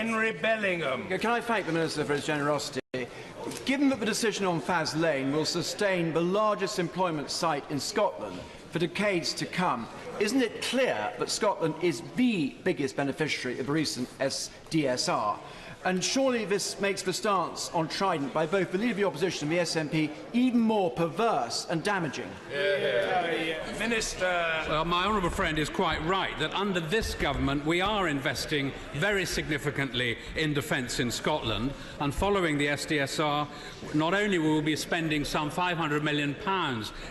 Henry Bellingham. Can I thank the Minister for his generosity? Given that the decision on Faslane will sustain the largest employment site in Scotland for decades to come, isn't it clear that Scotland is the biggest beneficiary of the recent DSR? And surely this makes the stance on Trident by both the Leader of the Opposition and the SNP even more perverse and damaging. Minister. Well, my honourable friend is quite right that under this government we are investing very significantly in defence in Scotland, and following the SDSR, not only will we be spending some £500 million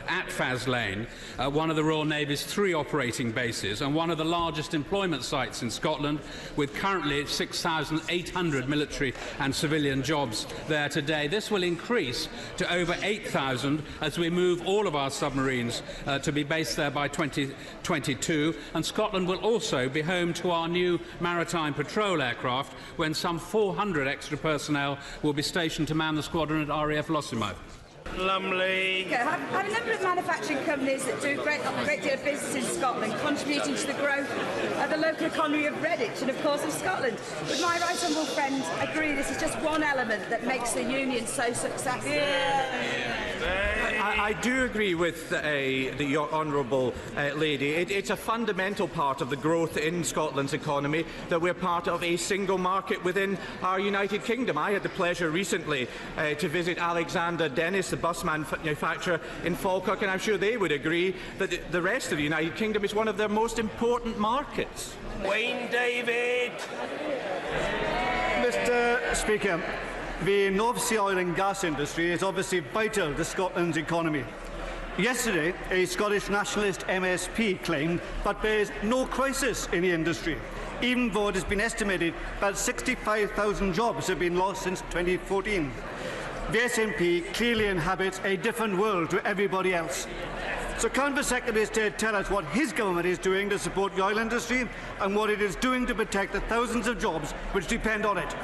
at Faslane, one of the Royal Navy's 3 operating bases and one of the largest employment sites in Scotland, with currently 6,800 military and civilian jobs there today. This will increase to over 8,000 as we move all of our submarines to be based there by 2022, and Scotland will also be home to our new maritime patrol aircraft when some 400 extra personnel will be stationed to man the squadron at RAF Lossiemouth. Lumley. I have a number of manufacturing companies that do a great deal of business in Scotland, contributing to the growth of the local economy of Redditch and, of course, of Scotland. Would my right honourable friend agree this is just one element that makes the union so successful? I do agree with the honourable lady. It's a fundamental part of the growth in Scotland's economy that we're part of a single market within our United Kingdom. I had the pleasure recently to visit Alexander Dennis, the bus manufacturer in Falkirk, and I'm sure they would agree that the rest of the United Kingdom is one of their most important markets. Wayne David. Mr. Speaker, the North Sea oil and gas industry is obviously vital to Scotland's economy. Yesterday, a Scottish nationalist MSP claimed that there is no crisis in the industry, even though it has been estimated that 65,000 jobs have been lost since 2014. The SNP clearly inhabits a different world to everybody else. So can the Secretary of State tell us what his government is doing to support the oil industry and what it is doing to protect the thousands of jobs which depend on it?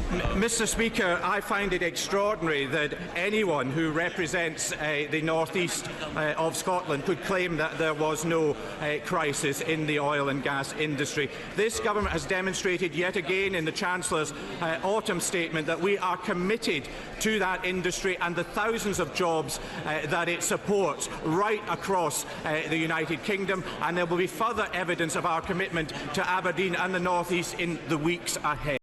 Mr. Speaker, I find it extraordinary that anyone who represents the northeast of Scotland could claim that there was no crisis in the oil and gas industry. This government has demonstrated yet again in the Chancellor's autumn statement that we are committed to that industry and the thousands of jobs that it supports right across the United Kingdom, and there will be further evidence of our commitment to Aberdeen and the northeast in the weeks ahead.